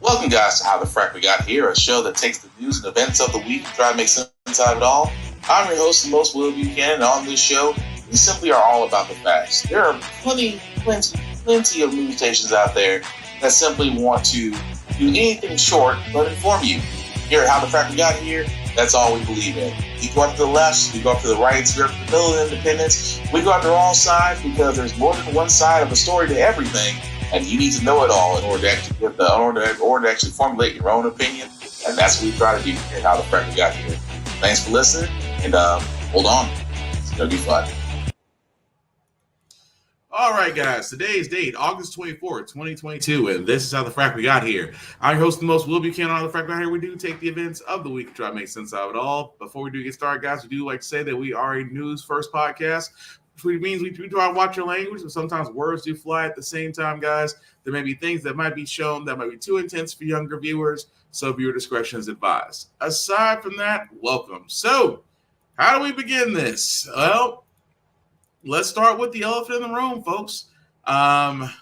Welcome, guys, to How the Frack We Got Here, a show that takes the news and events of the week and try to make sense out of it all. I'm your host, the most Will Buchanan, and on this show, we simply are all about the facts. There are plenty of news stations out there that simply want to do anything short but inform you. Here at How the Frack We Got Here, that's all we believe in. We go up to the left, we go up to the right, we go up to the middle of independence, we go after all sides because there's more than one side of a story to everything. And you need to know it all in order to actually formulate your own opinion. And that's what we try to do here at How the Frack We Got Here. Thanks for listening, and hold on. It's going to be fun. All right, guys. Today's date, August 24th, 2022, and this is How the Frack We Got Here. I'm your host, the most Will Buchanan on How the Frack We Got Here. We do take the events of the week to try to make sense of it all. Before we do get started, guys, we do like to say that we are a news-first podcast, which means we do try to watch your language, but sometimes words do fly at the same time, guys. There may be things that might be shown that might be too intense for younger viewers, so viewer discretion is advised. Aside from that, welcome. So, how do we begin this? Well, let's start with the elephant in the room, folks.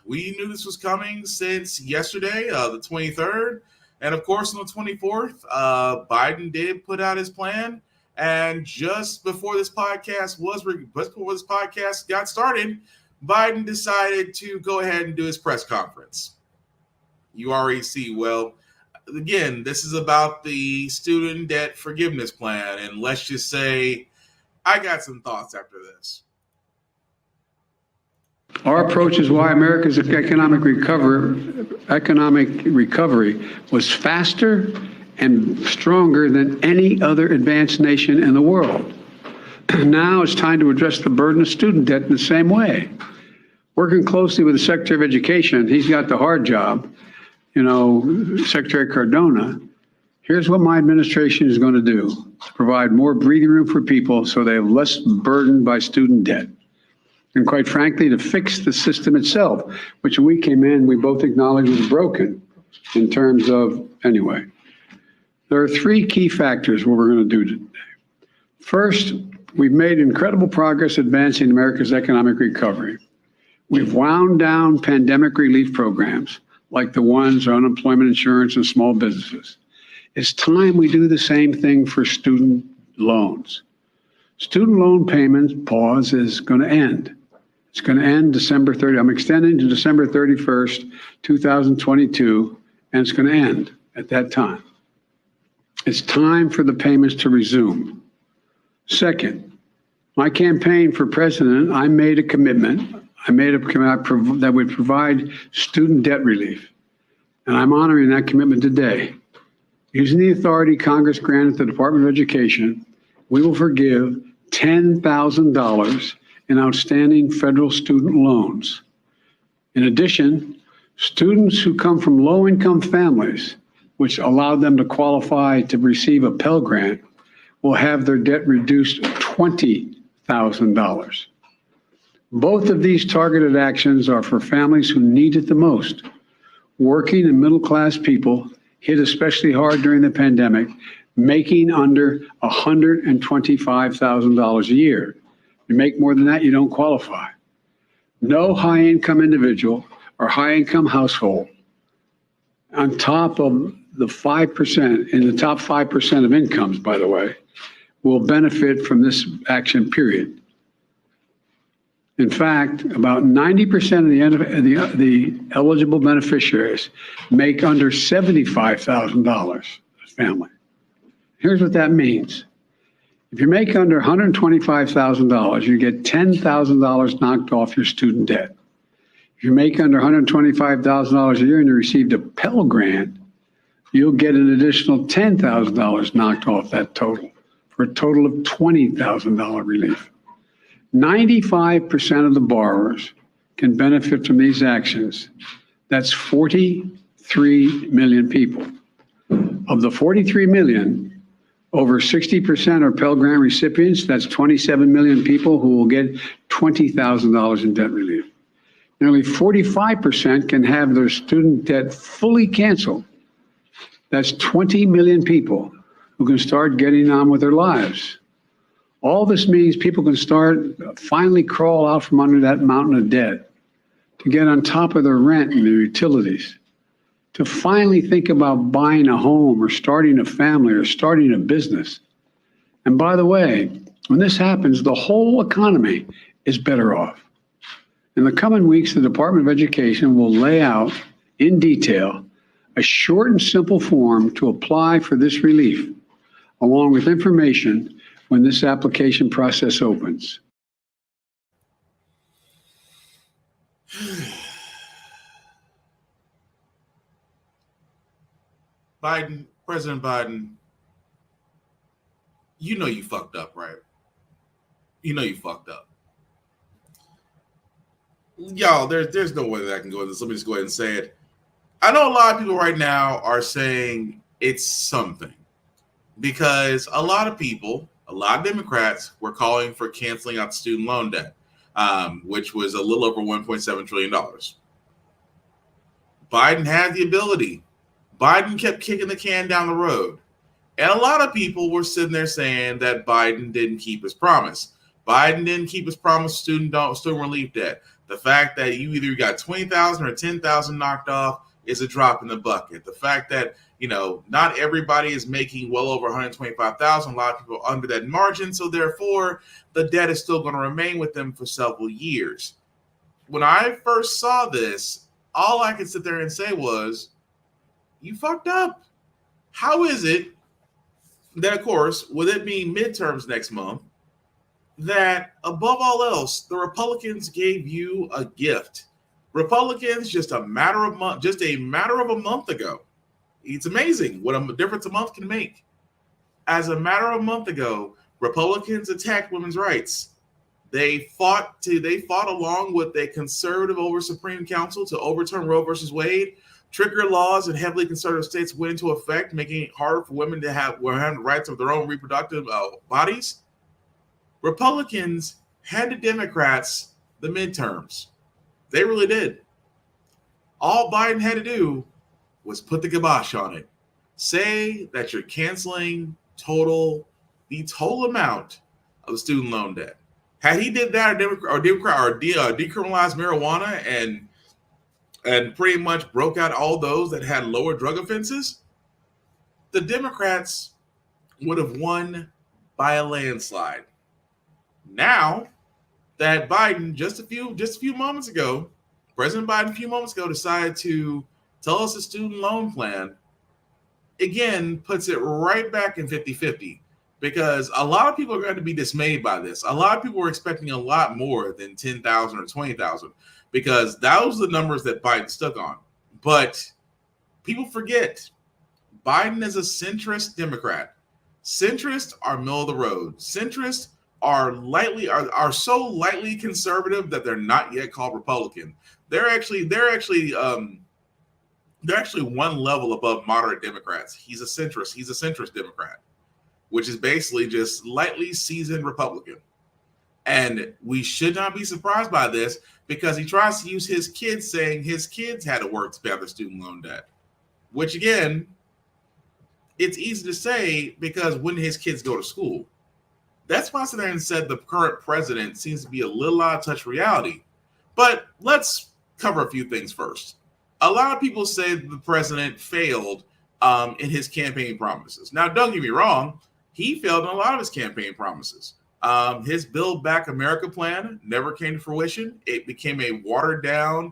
We knew this was coming since yesterday, the 23rd, and of course on the 24th, Biden did put out his plan. And just before this podcast got started, Biden decided to go ahead and do his press conference. You already see, well, again, this is about the student debt forgiveness plan. And let's just say I got some thoughts after this. Our approach is why America's economic recovery was faster and stronger than any other advanced nation in the world. Now it's time to address the burden of student debt in the same way. Working closely with the Secretary of Education, he's got the hard job, Secretary Cardona. Here's what my administration is going to do to provide more breathing room for people so they have less burdened by student debt. And quite frankly, to fix the system itself, which when we came in, we both acknowledged was broken in terms of, anyway. There are three key factors what we're going to do today. First, we've made incredible progress advancing America's economic recovery. We've wound down pandemic relief programs like the ones on unemployment insurance and small businesses. It's time we do the same thing for student loans. Student loan payments pause is going to end. It's going to end December 30. I'm extending to December 31st, 2022, and it's going to end at that time. It's time for the payments to resume. Second, my campaign for president, I made a commitment. That would provide student debt relief. And I'm honoring that commitment today. Using the authority Congress granted the Department of Education, we will forgive $10,000 in outstanding federal student loans. In addition, students who come from low-income families, which allowed them to qualify to receive a Pell Grant, will have their debt reduced $20,000. Both of these targeted actions are for families who need it the most. Working and middle-class people hit especially hard during the pandemic, making under $125,000 a year. If you make more than that, you don't qualify. No high-income individual or high-income household on top of the 5%, in the top 5% of incomes, by the way, will benefit from this action period. In fact, about 90% of the eligible beneficiaries make under $75,000 a family. Here's what that means. If you make under $125,000, you get $10,000 knocked off your student debt. If you make under $125,000 a year and you received a Pell Grant, you'll get an additional $10,000 knocked off that total, for a total of $20,000 relief. 95% of the borrowers can benefit from these actions. That's 43 million people. Of the 43 million, over 60% are Pell Grant recipients. That's 27 million people who will get $20,000 in debt relief. Nearly 45% can have their student debt fully canceled. That's 20 million people who can start getting on with their lives. All this means people can finally crawl out from under that mountain of debt to get on top of their rent and their utilities, to finally think about buying a home or starting a family or starting a business. And by the way, when this happens, the whole economy is better off. In the coming weeks, the Department of Education will lay out in detail a short and simple form to apply for this relief, along with information when this application process opens. President Biden, you know you fucked up, right? You know you fucked up. Y'all, there's no way that I can go with this. Let me just go ahead and say it. I know a lot of people right now are saying it's something because a lot of people, a lot of Democrats were calling for canceling out the student loan debt, which was a little over $1.7 trillion. Biden had the ability. Biden kept kicking the can down the road. And a lot of people were sitting there saying that Biden didn't keep his promise. Biden didn't keep his promise student relief debt. The fact that you either got 20,000 or 10,000 knocked off is a drop in the bucket. The fact that, not everybody is making well over 125,000. A lot of people are under that margin. So therefore, the debt is still going to remain with them for several years. When I first saw this, all I could sit there and say was, you fucked up. How is it that, of course, with it being midterms next month, that above all else, the Republicans gave you a gift? Republicans just a matter of a month ago. It's amazing what a difference a month can make. As a matter of a month ago, Republicans attacked women's rights. They fought along with a conservative over Supreme Council to overturn Roe versus Wade. Trigger laws in heavily conservative states went into effect, making it harder for women to have the rights of their own reproductive bodies. Republicans handed Democrats the midterms. They really did. All Biden had to do was put the kibosh on it. Say that you're canceling the total amount of the student loan debt. Had he did that, or decriminalized marijuana and pretty much broke out all those that had lower drug offenses, the Democrats would have won by a landslide. Now that Biden, just a few moments ago, President Biden a few moments ago decided to tell us the student loan plan, again, puts it right back in 50-50. Because a lot of people are going to be dismayed by this. A lot of people were expecting a lot more than 10,000 or 20,000 because those are the numbers that Biden stuck on. But people forget Biden is a centrist Democrat. Centrists are middle of the road. Centrists are so lightly conservative that they're not yet called Republican. They're actually one level above moderate Democrats. He's a centrist Democrat, which is basically just lightly seasoned Republican. And we should not be surprised by this because he tries to use his kids, saying his kids had to work to pay off their student loan debt, which again, it's easy to say because when his kids go to school. That's why I sat there and said the current president seems to be a little out of touch with reality. But let's cover a few things first. A lot of people say the president failed in his campaign promises. Now, don't get me wrong. He failed in a lot of his campaign promises. His Build Back America plan never came to fruition. It became a watered-down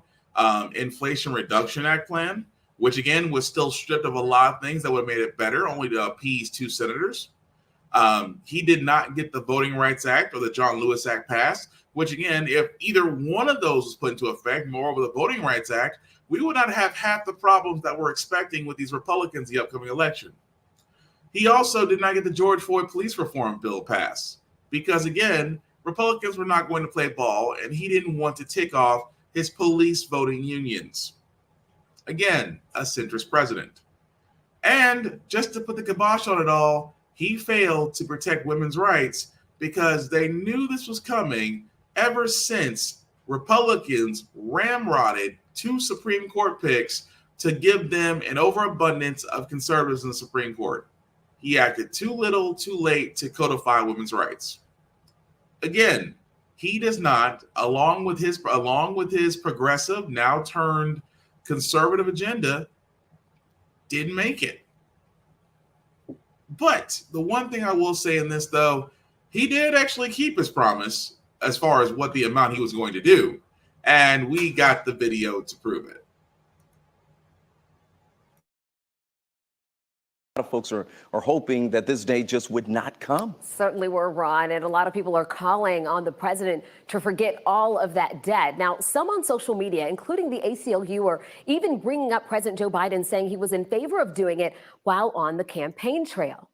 Inflation Reduction Act plan, which, again, was still stripped of a lot of things that would have made it better, only to appease 2 senators. He did not get the Voting Rights Act or the John Lewis Act passed, which, again, if either one of those was put into effect, moreover the Voting Rights Act, we would not have half the problems that we're expecting with these Republicans in the upcoming election. He also did not get the George Floyd police reform bill passed because, again, Republicans were not going to play ball, and he didn't want to tick off his police voting unions. Again, a centrist president. And just to put the kibosh on it all, he failed to protect women's rights because they knew this was coming ever since Republicans ramrodded 2 Supreme Court picks to give them an overabundance of conservatives in the Supreme Court. He acted too little, too late to codify women's rights. Again, he does not, along with his progressive, now turned conservative agenda, didn't make it. But the one thing I will say in this, though, he did actually keep his promise as far as what the amount he was going to do. And we got the video to prove it. A lot of folks are hoping that this day just would not come. Certainly were, Ron, and a lot of people are calling on the president to forget all of that debt. Now, some on social media, including the ACLU, are even bringing up President Joe Biden, saying he was in favor of doing it while on the campaign trail.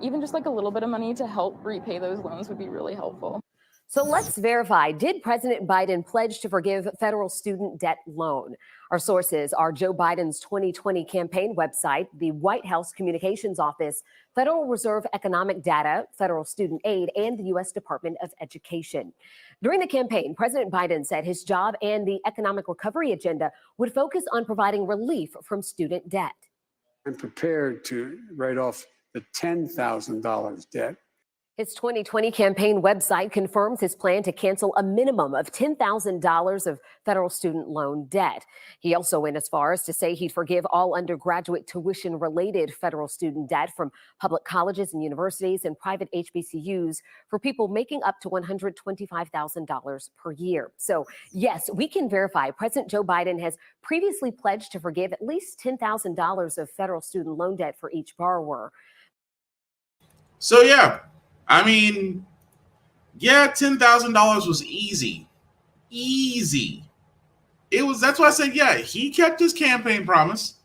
Even just like a little bit of money to help repay those loans would be really helpful. So let's verify. Did President Biden pledge to forgive federal student debt loan? Our sources are Joe Biden's 2020 campaign website, the White House Communications Office, Federal Reserve Economic Data, Federal Student Aid, and the U.S. Department of Education. During the campaign, President Biden said his job and the economic recovery agenda would focus on providing relief from student debt. I'm prepared to write off the $10,000 debt. His 2020 campaign website confirms his plan to cancel a minimum of $10,000 of federal student loan debt. He also went as far as to say he'd forgive all undergraduate tuition-related federal student debt from public colleges and universities and private HBCUs for people making up to $125,000 per year. So, yes, we can verify President Joe Biden has previously pledged to forgive at least $10,000 of federal student loan debt for each borrower. So, yeah. I mean, yeah, $10,000 was easy. Easy. It was, that's why I said, yeah, he kept his campaign promise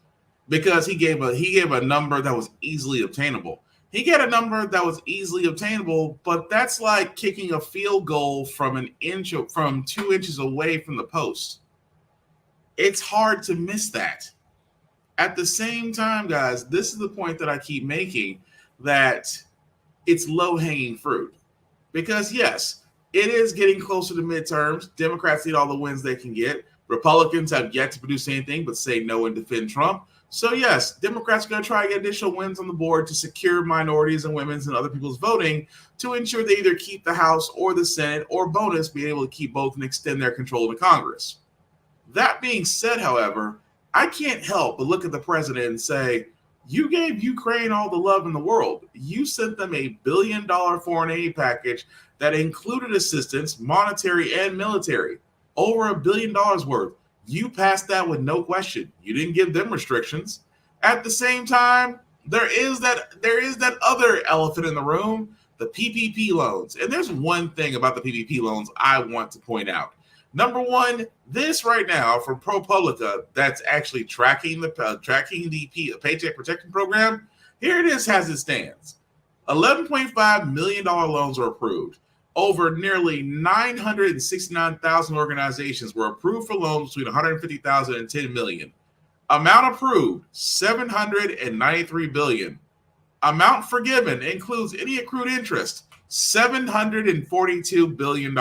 because he gave a number that was easily obtainable. He got a number that was easily obtainable, but that's like kicking a field goal from 2 inches away from the post. It's hard to miss that. At the same time, guys, this is the point that I keep making, that it's low-hanging fruit. Because, yes, it is getting closer to midterms. Democrats need all the wins they can get. Republicans have yet to produce anything but say no and defend Trump. So, yes, Democrats are going to try to get additional wins on the board to secure minorities and women's and other people's voting to ensure they either keep the House or the Senate, or bonus, be able to keep both and extend their control of the Congress. That being said, however, I can't help but look at the president and say, you gave Ukraine all the love in the world. You sent them a $1 billion foreign aid package that included assistance, monetary and military, over $1 billion worth. You passed that with no question. You didn't give them restrictions. At the same time, there is that other elephant in the room, the PPP loans. And there's one thing about the PPP loans I want to point out. Number one, this right now from ProPublica, that's actually tracking the Paycheck Protection Program. Here it is as it stands. $11.5 million loans were approved. Over nearly 969,000 organizations were approved for loans between $150,000 and $10 million. Amount approved, $793 billion. Amount forgiven includes any accrued interest, $742 billion.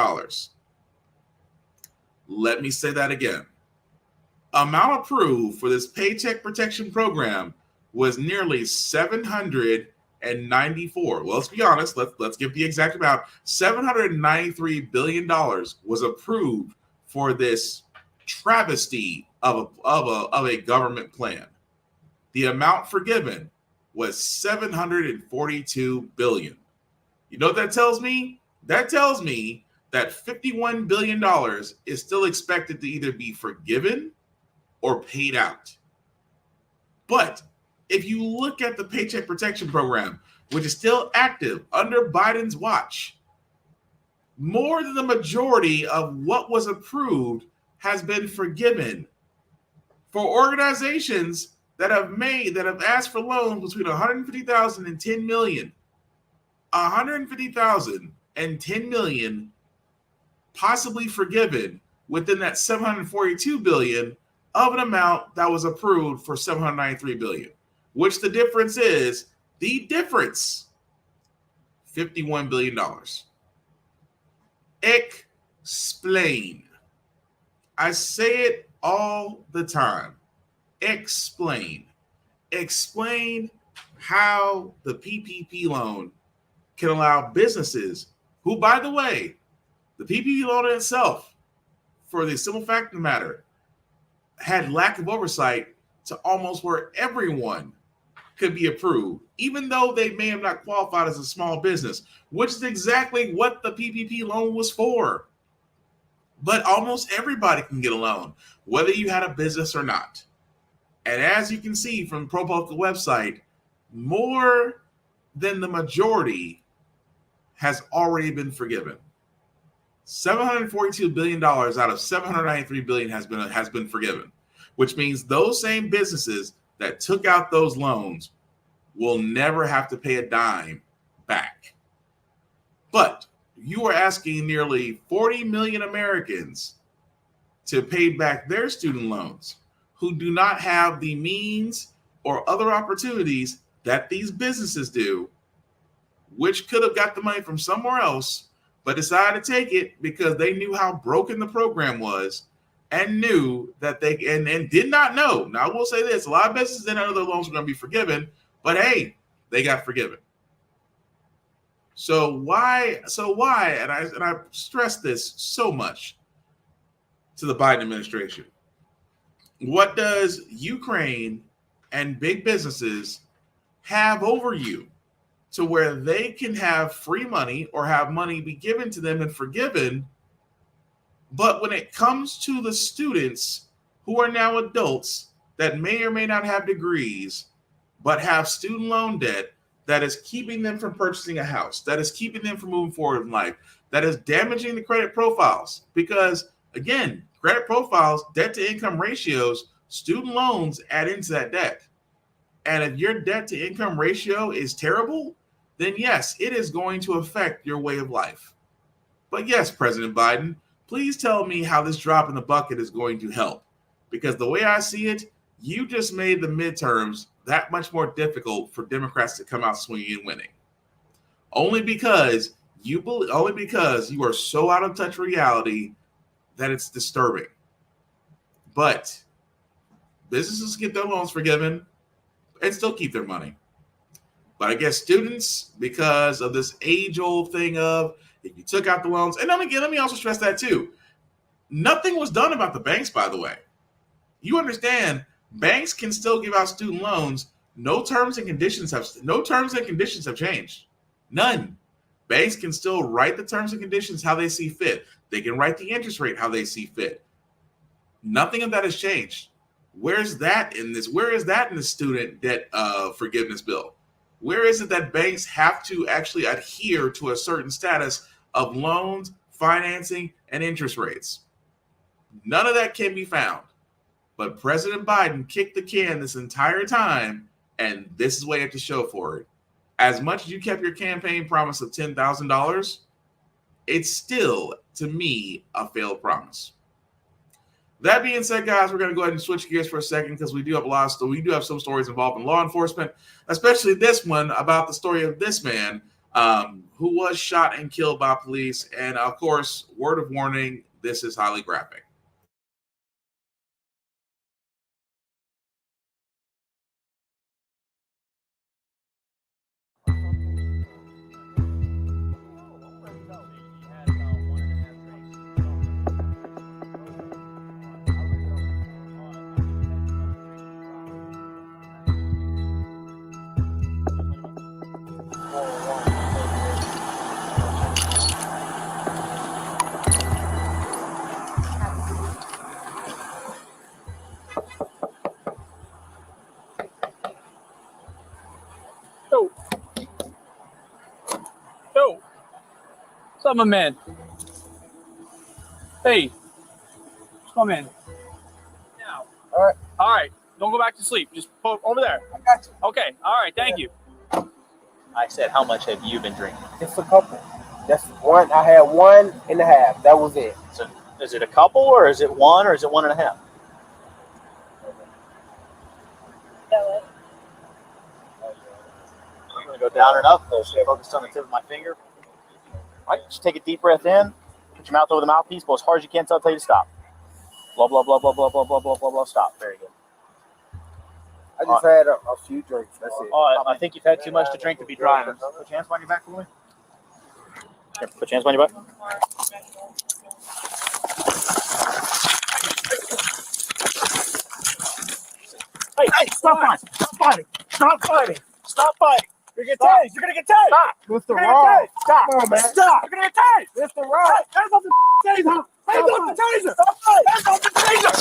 Let me say that again. Amount approved for this Paycheck Protection Program was nearly 794. Well, let's be honest. Let's give the exact amount. $793 billion was approved for this travesty of a government plan. The amount forgiven was $742 billion. You know what that tells me? That tells me that $51 billion is still expected to either be forgiven or paid out. But if you look at the Paycheck Protection Program, which is still active under Biden's watch, more than the majority of what was approved has been forgiven for organizations that have asked for loans between $150,000 and $10 million. $150,000 and $10 million possibly forgiven within that $742 billion of an amount that was approved for $793 billion, which the difference is $51 billion. Explain. I say it all the time. Explain. Explain how the PPP loan can allow businesses who, by the way, the PPP loan itself, for the simple fact of the matter, had lack of oversight to almost where everyone could be approved, even though they may have not qualified as a small business, which is exactly what the PPP loan was for. But almost everybody can get a loan, whether you had a business or not. And as you can see from ProPublica website, more than the majority has already been forgiven. $742 billion out of $793 billion has been forgiven, which means those same businesses that took out those loans will never have to pay a dime back. But you are asking nearly 40 million Americans to pay back their student loans who do not have the means or other opportunities that these businesses do, which could have got the money from somewhere else, but decided to take it because they knew how broken the program was and knew that they and did not know. Now, I will say this, a lot of businesses didn't know their loans were going to be forgiven, but hey, they got forgiven. So why, and I stress this so much to the Biden administration. What does Ukraine and big businesses have over you to where they can have free money or have money be given to them and forgiven? But when it comes to the students who are now adults that may or may not have degrees, but have student loan debt that is keeping them from purchasing a house, that is keeping them from moving forward in life, that is damaging the credit profiles. Because again, credit profiles, debt to income ratios, student loans add into that debt. And if your debt to income ratio is terrible, then yes, it is going to affect your way of life. But yes, President Biden, please tell me how this drop in the bucket is going to help. Because the way I see it, you just made the midterms that much more difficult for Democrats to come out swinging and winning. Only because you are so out of touch with reality that it's disturbing. But businesses get their loans forgiven and still keep their money. But I guess students, because of this age-old thing of if you took out the loans, and let me also stress that too. Nothing was done about the banks, by the way. You understand, banks can still give out student loans. No terms and conditions have changed. None. Banks can still write the terms and conditions how they see fit. They can write the interest rate how they see fit. Nothing of that has changed. Where is that in the student debt forgiveness bill? Where is it that banks have to actually adhere to a certain status of loans, financing, and interest rates? None of that can be found. But President Biden kicked the can this entire time, and this is what you have to show for it. As much as you kept your campaign promise of $10,000, it's still, to me, a failed promise. That being said, guys, we're going to go ahead and switch gears for a second because we do have some stories involving law enforcement, especially this one about the story of this man who was shot and killed by police. And of course, word of warning, this is highly graphic. What's up, my man? Hey, come in. Now. All right. Don't go back to sleep. Just put over there. I got you. Okay. All right. Thank you. I said, how much have you been drinking? Just a couple. That's one. I had 1.5. That was it. So, is it a couple, or is it one, or is it 1.5? I'm going to go down and up. Focus on the tip of my finger. All right, just take a deep breath in. Put your mouth over the mouthpiece. Blow as hard as you can until I tell you to stop. Blow, blow, blow, blow, blow, blow, blow, blow, blow, blow. Stop. Very good. I just had a few drinks. That's it. I think you've had too much to drink to be driving. Put your hands behind your back for me. Here, put your hands behind your back. Hey, stop fighting. Stop fighting. Stop fighting. Stop fighting. You're gonna get tased. You're gonna get tased. Stop. Mr. Wrong. Stop. Come on, man. Stop. You're gonna get tased. Mr. Wrong. Hands off the taser. Hands off the taser. Stop fighting. Hands off the taser.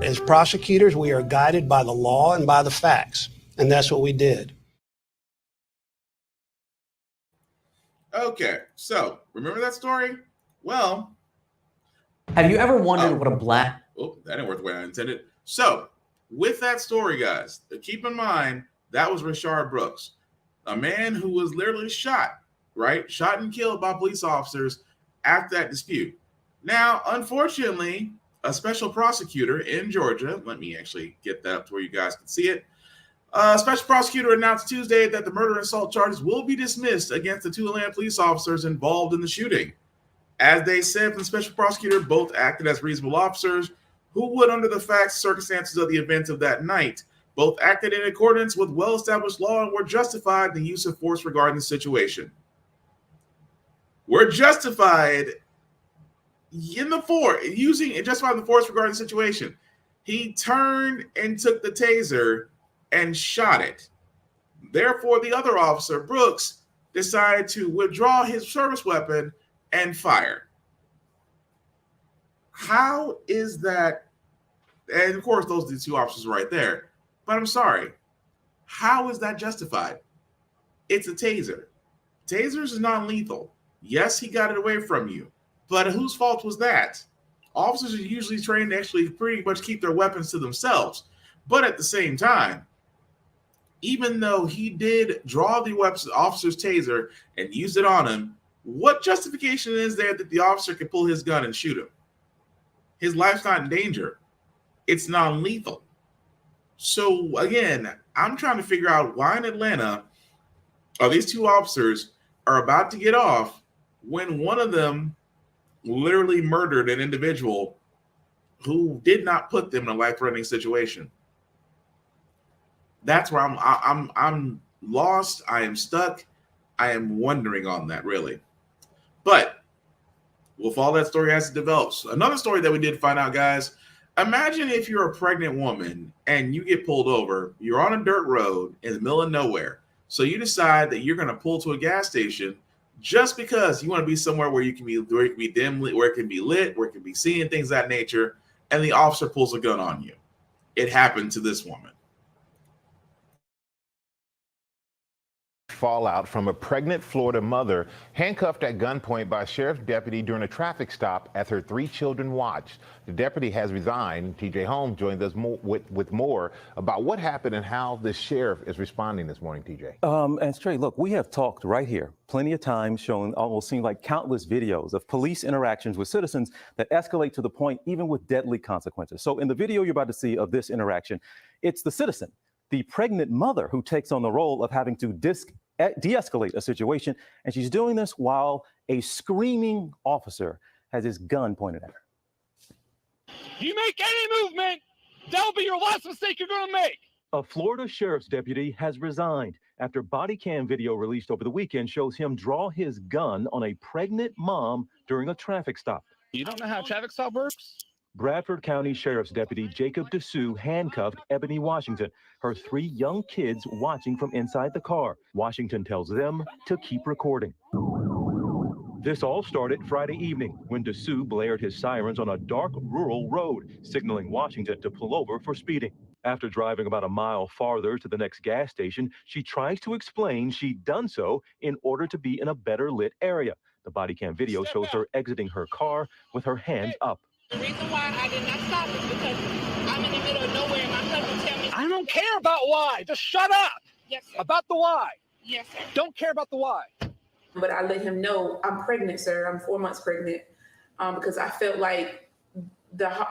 As prosecutors, we are guided by the law and by the facts, and that's what we did. Okay, so remember that story? Well, have you ever wondered what a black... Oh, that didn't work the way I intended. So, with that story, guys, keep in mind, that was Rayshard Brooks, a man who was literally shot, right? Shot and killed by police officers after that dispute. Now, unfortunately, a special prosecutor in Georgia, let me actually get that up to where you guys can see it. A special prosecutor announced Tuesday that the murder and assault charges will be dismissed against the two Atlanta police officers involved in the shooting. As they said, the special prosecutor both acted as reasonable officers who would, under the facts and circumstances of the events of that night, both acted in accordance with well-established law and were justified in the use of force regarding the situation. Were justified in the force, justified the force regarding the situation. He turned and took the taser and shot it. Therefore, the other officer, Brooks, decided to withdraw his service weapon and fire. How is that? And of course, those are the two officers right there. But I'm sorry. How is that justified? It's a taser. Tasers is non-lethal. Yes, he got it away from you. But whose fault was that? Officers are usually trained to actually pretty much keep their weapons to themselves. But at the same time, even though he did draw the officer's taser and use it on him, what justification is there that the officer could pull his gun and shoot him? His life's not in danger. It's non-lethal. So again, I'm trying to figure out why in Atlanta are these two officers are about to get off when one of them literally murdered an individual who did not put them in a life-threatening situation. That's where I'm lost. I am stuck. I am wondering on that, really. But with all that story as it develops, another story that we did find out, guys, imagine if you're a pregnant woman and you get pulled over. You're on a dirt road in the middle of nowhere. So you decide that you're going to pull to a gas station just because you want to be somewhere where it can be dimly, where it can be lit, where it can be seen, things of that nature, and the officer pulls a gun on you. It happened to this woman. Fallout from a pregnant Florida mother handcuffed at gunpoint by a sheriff's deputy during a traffic stop as her 3 children watched. The deputy has resigned. TJ Holmes joins us with more about what happened and how the sheriff is responding this morning, TJ. And Trey, look, we have talked right here plenty of times, shown almost seemed like countless videos of police interactions with citizens that escalate to the point even with deadly consequences. So in the video you're about to see of this interaction, it's the citizen, the pregnant mother, who takes on the role of having to de-escalate a situation, and she's doing this while a screaming officer has his gun pointed at her. You make any movement, that'll be your last mistake you're going to make. A Florida sheriff's deputy has resigned after body cam video released over the weekend shows him draw his gun on a pregnant mom during a traffic stop. You don't know how a traffic stop works? Bradford County Sheriff's Deputy Jacob Dessous handcuffed Ebony Washington, her 3 young kids watching from inside the car. Washington tells them to keep recording. This all started Friday evening when Dessous blared his sirens on a dark rural road, signaling Washington to pull over for speeding. After driving about a mile farther to the next gas station, she tries to explain she'd done so in order to be in a better lit area. The body cam video shows her exiting her car with her hands up. The reason why I did not stop is because I'm in the middle of nowhere and my cousin tell me. I don't care about why. Just shut up. Yes, sir. About the why. Yes, sir. Don't care about the why. But I let him know I'm pregnant, sir. I'm 4 months pregnant, because I felt like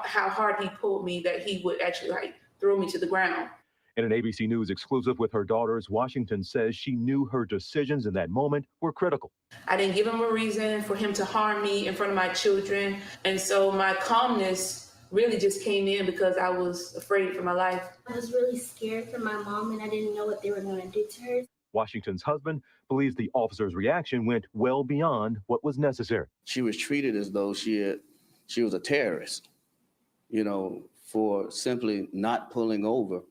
how hard he pulled me that he would actually like throw me to the ground. In an ABC News exclusive with her daughters, Washington says she knew her decisions in that moment were critical. I didn't give him a reason for him to harm me in front of my children. And so my calmness really just came in because I was afraid for my life. I was really scared for my mom and I didn't know what they were going to do to her. Washington's husband believes the officer's reaction went well beyond what was necessary. She was treated as though she was a terrorist, for simply not pulling over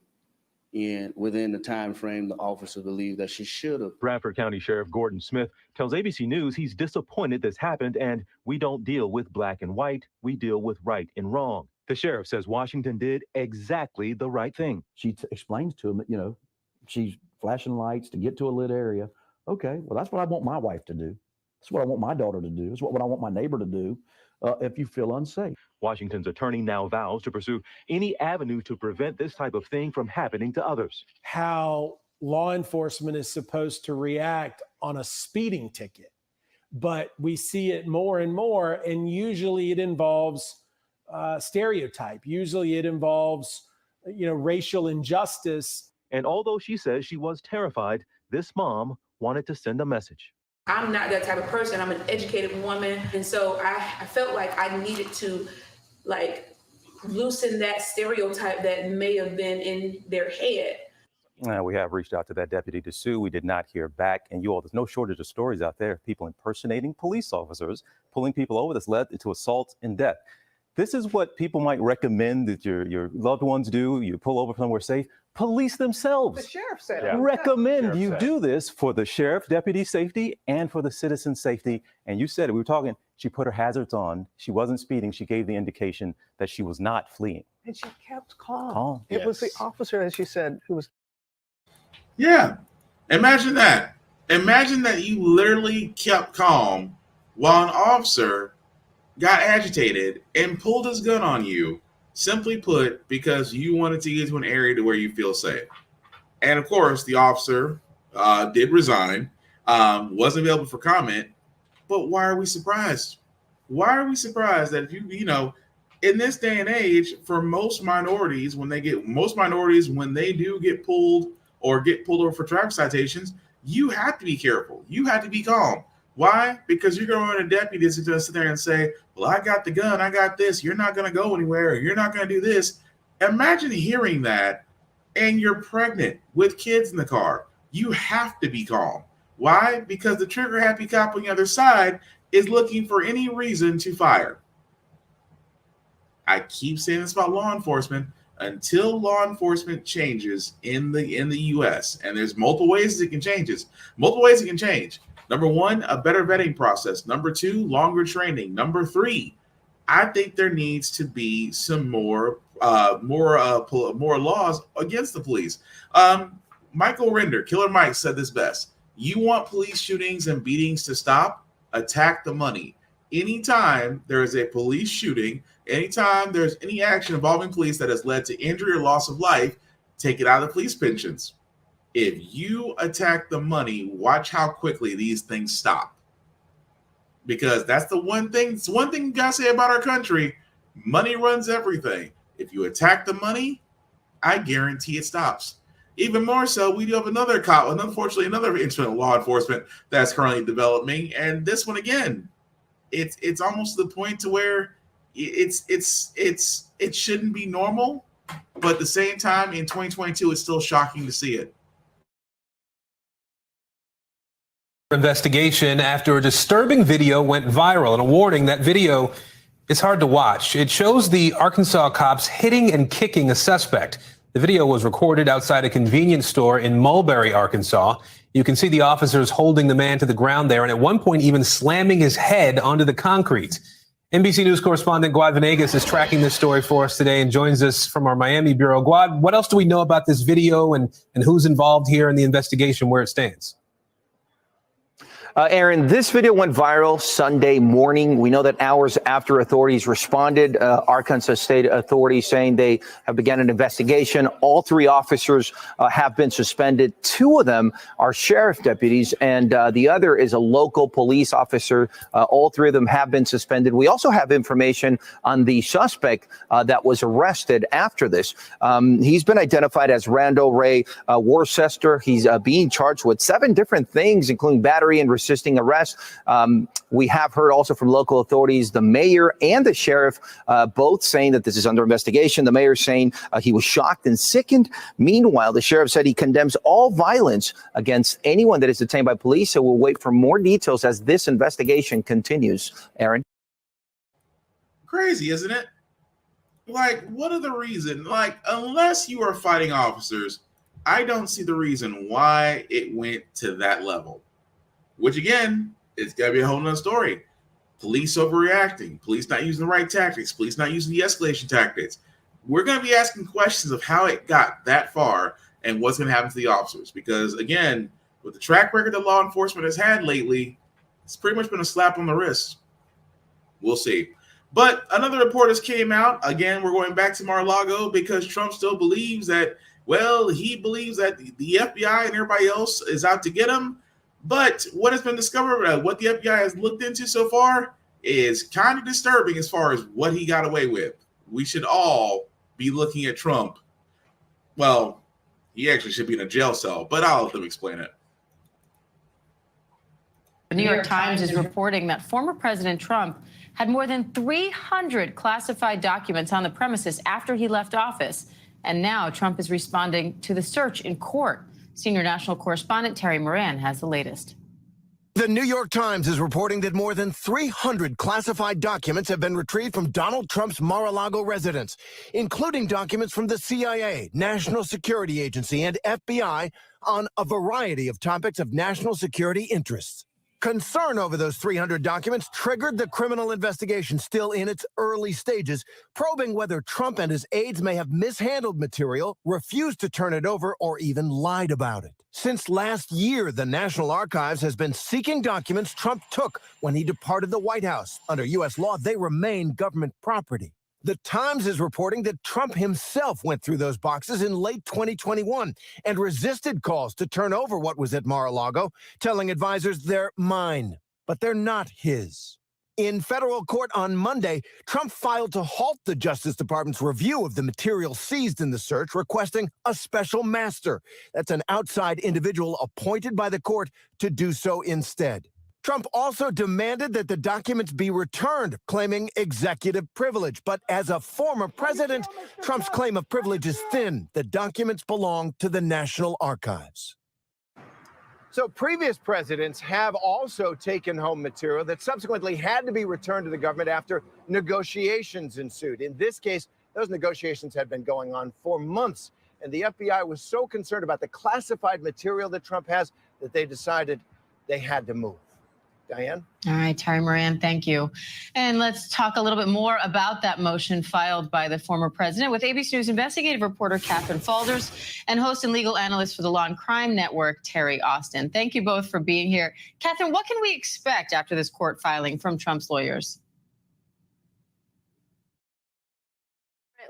within the time frame the officer believed that she should have. Bradford County Sheriff Gordon Smith tells ABC News he's disappointed this happened and we don't deal with black and white, we deal with right and wrong. The sheriff says Washington did exactly the right thing. She explains to him, she's flashing lights to get to a lit area. Okay, well, that's what I want my wife to do. That's what I want my daughter to do. That's what I want my neighbor to do if you feel unsafe. Washington's attorney now vows to pursue any avenue to prevent this type of thing from happening to others. How law enforcement is supposed to react on a speeding ticket, but we see it more and more, and usually it involves stereotype. Usually it involves, racial injustice. And although she says she was terrified, this mom wanted to send a message. I'm not that type of person. I'm an educated woman. And so I felt like I needed to loosen that stereotype that may have been in their head. We have reached out to that Deputy Dessous. We did not hear back. And you all, there's no shortage of stories out there. People impersonating police officers, pulling people over. That's led to assault and death. This is what people might recommend that your loved ones do. You pull over somewhere safe. Police themselves The sheriff said recommend you do this for the sheriff, deputy safety, and for the citizen safety. And you said it. We were talking. She put her hazards on. She wasn't speeding. She gave the indication that she was not fleeing. And she kept calm. It was the officer, as she said, who was. Yeah. Imagine that. Imagine that you literally kept calm while an officer got agitated and pulled his gun on you, simply put, because you wanted to get to an area to where you feel safe. And of course, the officer did resign, wasn't available for comment. But why are we surprised? Why are we surprised that if in this day and age, for most minorities, when they do get pulled over for traffic citations, you have to be careful. You have to be calm. Why? Because you're going to run a deputy that's going to sit there and say, well, I got the gun, I got this, you're not going to go anywhere, you're not going to do this. Imagine hearing that and you're pregnant with kids in the car. You have to be calm. Why? Because the trigger-happy cop on the other side is looking for any reason to fire. I keep saying this about law enforcement. Until law enforcement changes in the U.S., and there's multiple ways it can change. Number one, a better vetting process. Number two, longer training. Number three, I think there needs to be some more laws against the police. Michael Render, Killer Mike, said this best. You want police shootings and beatings to stop? Attack the money. Anytime there is a police shooting, anytime there's any action involving police that has led to injury or loss of life, take it out of the police pensions. If you attack the money, watch how quickly these things stop. Because that's the one thing. It's one thing you gotta say about our country. Money runs everything. If you attack the money, I guarantee it stops. Even more so, we do have another incident of law enforcement that's currently developing, and this one again, it's almost to the point to where it shouldn't be normal, but at the same time, in 2022, it's still shocking to see it. Investigation after a disturbing video went viral, and a warning: that video is hard to watch. It shows the Arkansas cops hitting and kicking a suspect. The video was recorded outside a convenience store in Mulberry, Arkansas. You can see the officers holding the man to the ground there and at one point even slamming his head onto the concrete. NBC News correspondent Guad Venegas is tracking this story for us today and joins us from our Miami bureau. Guad, what else do we know about this video and who's involved here in the investigation, where it stands? Aaron, this video went viral Sunday morning. We know that hours after authorities responded, Arkansas State authorities saying they have begun an investigation. All three officers have been suspended. Two of them are sheriff deputies, and the other is a local police officer. All three of them have been suspended. We also have information on the suspect that was arrested after this. He's been identified as Randall Ray Worcester. He's being charged with 7 different things, including battery and resisting arrest. We have heard also from local authorities, the mayor and the sheriff, both saying that this is under investigation. The mayor saying he was shocked and sickened. Meanwhile, the sheriff said he condemns all violence against anyone that is detained by police. So we'll wait for more details as this investigation continues. Aaron. Crazy, isn't it? Like, what are the reason? Like, unless you are fighting officers, I don't see the reason why it went to that level. Which, again, it's got to be a whole nother story. Police overreacting, police not using the right tactics, police not using the escalation tactics. We're going to be asking questions of how it got that far and what's going to happen to the officers. Because, again, with the track record that law enforcement has had lately, it's pretty much been a slap on the wrist. We'll see. But another report has came out. Again, we're going back to Mar-a-Lago because Trump still believes that, well, he believes that the FBI and everybody else is out to get him. But what has been discovered, what the FBI has looked into so far, is kind of disturbing as far as what he got away with. We should all be looking at Trump. Well, he actually should be in a jail cell, but I'll let them explain it. The New York Times is reporting that former President Trump had more than 300 classified documents on the premises after he left office. And now Trump is responding to the search in court. Senior national correspondent Terry Moran has the latest. The New York Times is reporting that more than 300 classified documents have been retrieved from Donald Trump's Mar-a-Lago residence, including documents from the CIA, National Security Agency, and FBI on a variety of topics of national security interests. Concern over those 300 documents triggered the criminal investigation, still in its early stages, probing whether Trump and his aides may have mishandled material, refused to turn it over, or even lied about it. Since last year, the National Archives has been seeking documents Trump took when he departed the White House. Under U.S. law, they remain government property. The Times is reporting that Trump himself went through those boxes in late 2021 and resisted calls to turn over what was at Mar-a-Lago, telling advisors they're mine, but they're not his. In federal court on Monday, Trump filed to halt the Justice Department's review of the material seized in the search, requesting a special master. That's an outside individual appointed by the court to do so instead. Trump also demanded that the documents be returned, claiming executive privilege. But as a former president, Trump's claim of privilege is thin. The documents belong to the National Archives. So previous presidents have also taken home material that subsequently had to be returned to the government after negotiations ensued. In this case, those negotiations had been going on for months, and the FBI was so concerned about the classified material that Trump has that they decided they had to move. Diane? All right, Terry Moran, thank you. And let's talk a little bit more about that motion filed by the former president with ABC News investigative reporter Catherine Falders and host and legal analyst for the Law and Crime Network, Terry Austin. Thank you both for being here. Catherine, what can we expect after this court filing from Trump's lawyers?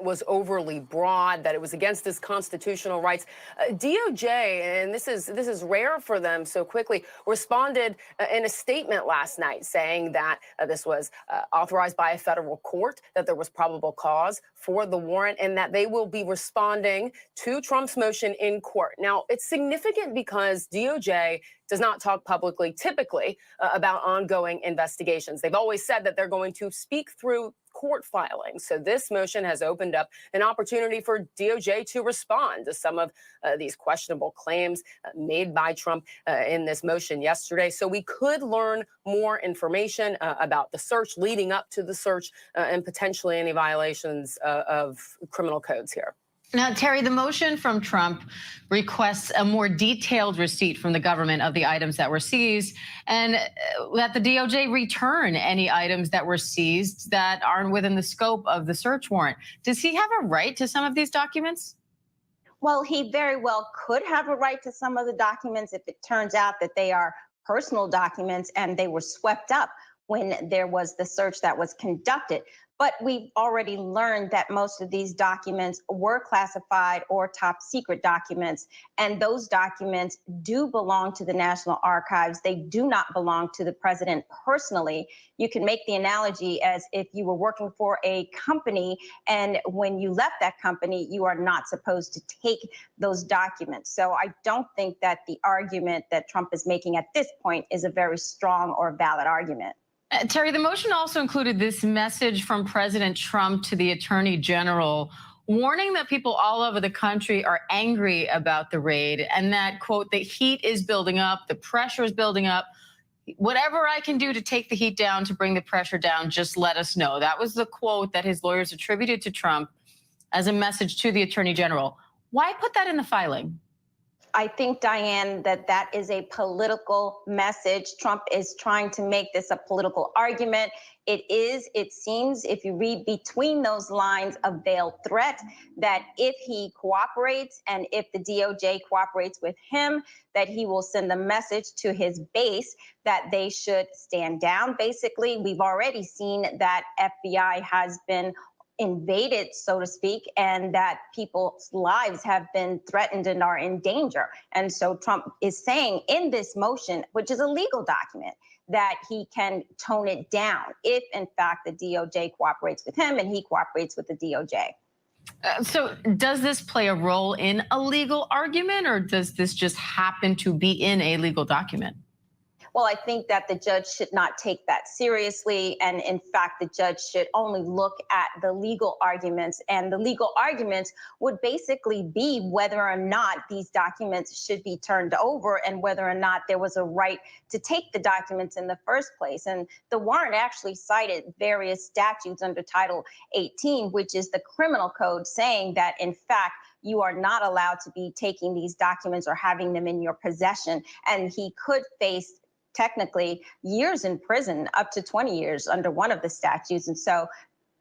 Was overly broad, that it was against his constitutional rights. DOJ, and this is rare for them so quickly, responded in a statement last night saying that this was authorized by a federal court, that there was probable cause for the warrant, and that they will be responding to Trump's motion in court. Now, it's significant because DOJ does not talk publicly, typically, about ongoing investigations. They've always said that they're going to speak through court filings. So this motion has opened up an opportunity for DOJ to respond to some of these questionable claims made by Trump in this motion yesterday. So we could learn more information about the search leading up to the search and potentially any violations of criminal codes here. Now, Terry, the motion from Trump requests a more detailed receipt from the government of the items that were seized and that the DOJ return any items that were seized that aren't within the scope of the search warrant. Does he have a right to some of these documents? Well, he very well could have a right to some of the documents if it turns out that they are personal documents and they were swept up when there was the search that was conducted. But we've already learned that most of these documents were classified or top secret documents, and those documents do belong to the National Archives. They do not belong to the president personally. You can make the analogy as if you were working for a company, and when you left that company, you are not supposed to take those documents. So I don't think that the argument that Trump is making at this point is a very strong or valid argument. Terry, the motion also included this message from President Trump to the Attorney General, warning that people all over the country are angry about the raid and that, quote, the heat is building up, the pressure is building up. Whatever I can do to take the heat down, to bring the pressure down, just let us know. That was the quote that his lawyers attributed to Trump as a message to the Attorney General. Why put that in the filing? I think, Diane, that is a political message. Trump is trying to make this a political argument. It seems, if you read between those lines, a veiled threat that if he cooperates and if the DOJ cooperates with him, that he will send a message to his base that they should stand down. Basically, we've already seen that FBI has been invaded, so to speak, and that people's lives have been threatened and are in danger. And so Trump is saying in this motion, which is a legal document, that he can tone it down if, in fact, the DOJ cooperates with him and he cooperates with the DOJ. So does this play a role in a legal argument, or does this just happen to be in a legal document? Well, I think that the judge should not take that seriously. And in fact, the judge should only look at the legal arguments. And the legal arguments would basically be whether or not these documents should be turned over and whether or not there was a right to take the documents in the first place. And the warrant actually cited various statutes under Title 18, which is the criminal code, saying that, in fact, you are not allowed to be taking these documents or having them in your possession. And he could face technically years in prison, up to 20 years under one of the statutes. And so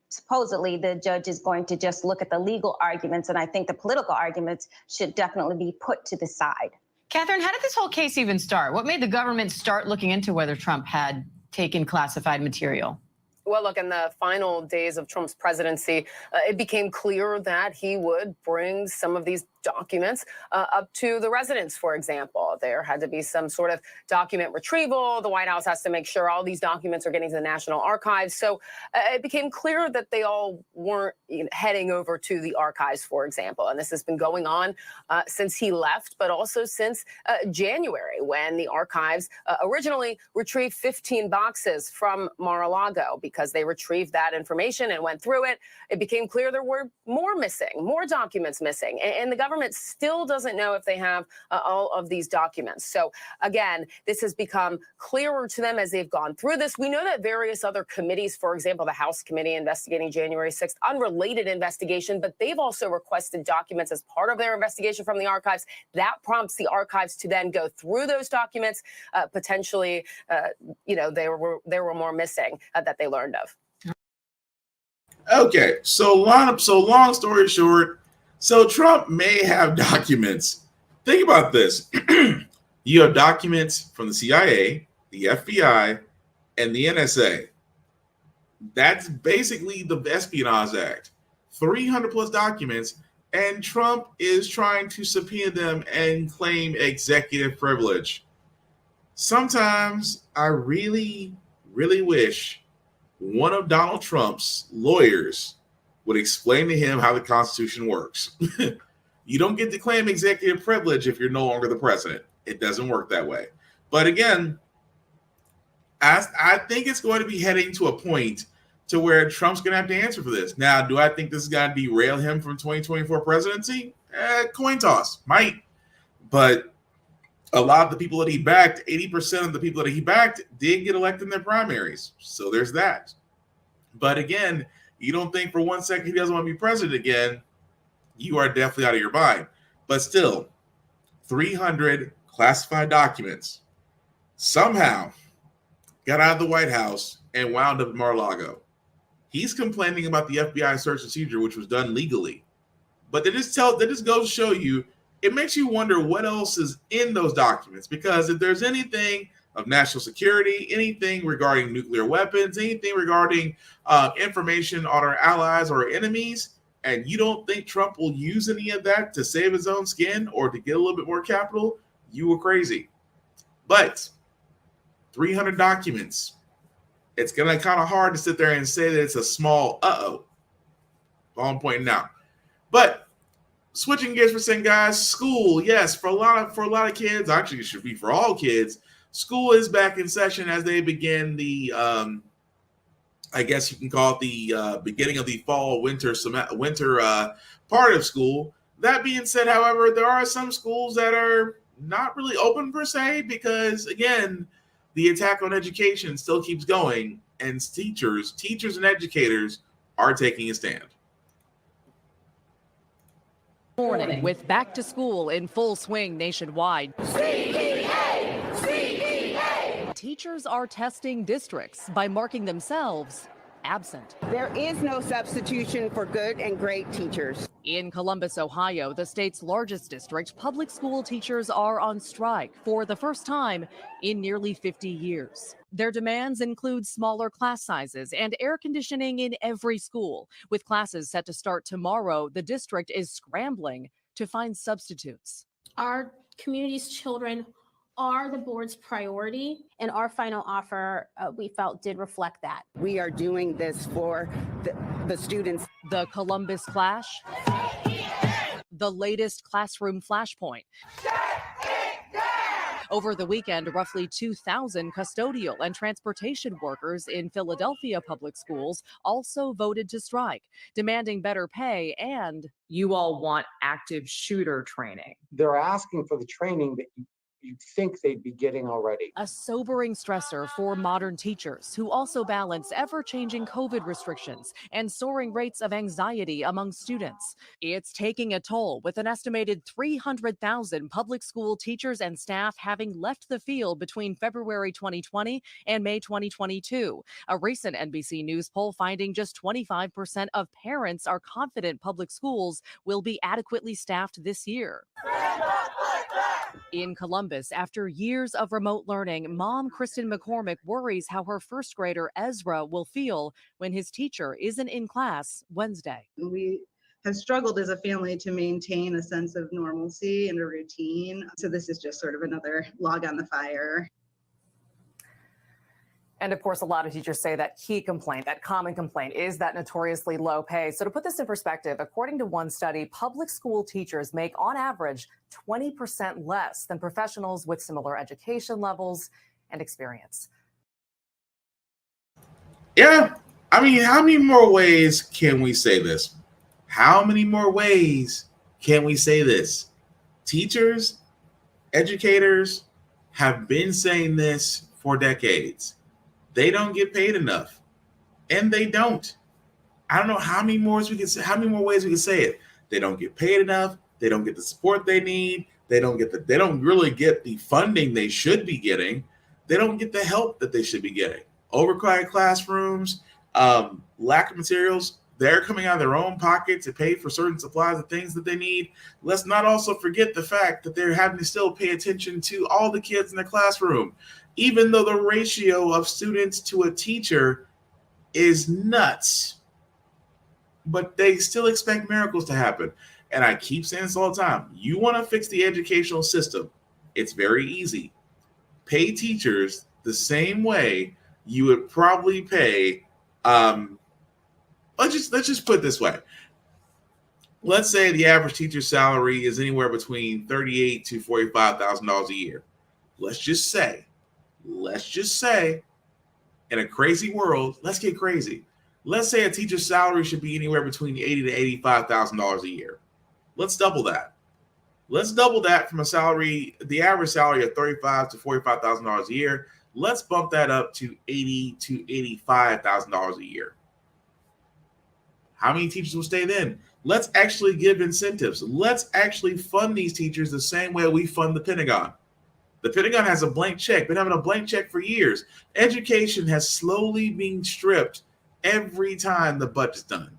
supposedly the judge is going to just look at the legal arguments. And I think the political arguments should definitely be put to the side. Catherine, how did this whole case even start? What made the government start looking into whether Trump had taken classified material? Well, look, in the final days of Trump's presidency, it became clear that he would bring some of these documents up to the residence, for example. There had to be some sort of document retrieval. The White House has to make sure all these documents are getting to the National Archives. So it became clear that they all weren't heading over to the archives, for example. And this has been going on since he left, but also since January, when the archives originally retrieved 15 boxes from Mar-a-Lago. Because they retrieved that information and went through it, it became clear there were more missing, more documents missing. And the government still doesn't know if they have all of these documents. So again, this has become clearer to them as they've gone through this. We know that various other committees, for example, the House committee investigating January 6th, unrelated investigation, but they've also requested documents as part of their investigation from the archives. That prompts the archives to then go through those documents. Potentially, there were more missing that they learned of. Okay, so long story short, so Trump may have documents. Think about this. You have documents from the CIA, the FBI, and the NSA. That's basically the Espionage Act. 300 plus documents, and Trump is trying to subpoena them and claim executive privilege. Sometimes I really, really wish one of Donald Trump's lawyers would explain to him how the Constitution works. You don't get to claim executive privilege if you're no longer the president. It doesn't work that way. But again, I think it's going to be heading to a point to where Trump's going to have to answer for this. Now, do I think this is going to derail him from 2024 presidency? Coin toss, might. But a lot of the people that he backed, 80% of the people that he backed did get elected in their primaries. So there's that. But again, you don't think for 1 second he doesn't want to be president again, you are definitely out of your mind. But still, 300 classified documents somehow got out of the White House and wound up in Mar-a-Lago. He's complaining about the FBI search procedure, which was done legally. But that just goes to show you, it makes you wonder what else is in those documents. Because if there's anything of national security, anything regarding nuclear weapons, anything regarding information on our allies or our enemies, and you don't think Trump will use any of that to save his own skin or to get a little bit more capital, you were crazy. But 300 documents. It's going to be kind of hard to sit there and say that it's a small uh-oh. All I'm pointing out. But switching gears for a second, guys, school, yes, for a lot of kids, actually it should be for all kids, school is back in session as they begin the, I guess you can call it the beginning of the fall-winter part of school. That being said, however, there are some schools that are not really open per se because, again, the attack on education still keeps going, and teachers and educators are taking a stand. Morning with back to school in full swing nationwide. Teachers are testing districts by marking themselves absent. There is no substitution for good and great teachers. In Columbus, Ohio, the state's largest district, public school teachers are on strike for the first time in nearly 50 years. Their demands include smaller class sizes and air conditioning in every school. With classes set to start tomorrow, the district is scrambling to find substitutes. Our community's children are the board's priority, and our final offer, we felt, did reflect that. We are doing this for the students. The Columbus Clash, the latest classroom flashpoint. Over the weekend, roughly 2,000 custodial and transportation workers in Philadelphia public schools also voted to strike, demanding better pay and... You all want active shooter training. They're asking for the training that you'd think they'd be getting already. A sobering stressor for modern teachers who also balance ever-changing COVID restrictions and soaring rates of anxiety among students. It's taking a toll, with an estimated 300,000 public school teachers and staff having left the field between February 2020 and May 2022. A recent NBC News poll finding just 25% of parents are confident public schools will be adequately staffed this year. In Columbus, after years of remote learning, mom Kristen McCormick worries how her first grader Ezra will feel when his teacher isn't in class Wednesday. We have struggled as a family to maintain a sense of normalcy and a routine. So this is just sort of another log on the fire. And of course, a lot of teachers say that key complaint, that common complaint, is that notoriously low pay. So to put this in perspective, according to one study, public school teachers make on average 20% less than professionals with similar education levels and experience. Yeah, I mean, how many more ways can we say this? How many more ways can we say this? Teachers, educators have been saying this for decades. They don't get paid enough, and they don't. I don't know how many more ways we can say it. They don't get paid enough. They don't get the support they need. They don't really get the funding they should be getting. They don't get the help that they should be getting. Overcrowded classrooms, lack of materials. They're coming out of their own pocket to pay for certain supplies and things that they need. Let's not also forget the fact that they're having to still pay attention to all the kids in their classroom, even though the ratio of students to a teacher is nuts. But they still expect miracles to happen. And I keep saying this all the time. You want to fix the educational system. It's very easy. Pay teachers the same way you would probably pay. Let's just put it this way. Let's say the average teacher's salary is anywhere between $38,000 to $45,000 a year. Let's just say, in a crazy world, let's get crazy. Let's say a teacher's salary should be anywhere between $80,000 to $85,000 a year. Let's double that. Let's double that from the average salary of $35,000 to $45,000 a year. Let's bump that up to $80,000 to $85,000 a year. How many teachers will stay then? Let's actually give incentives. Let's actually fund these teachers the same way we fund the Pentagon. The Pentagon has a blank check, been having a blank check for years. Education has slowly been stripped every time the budget's done.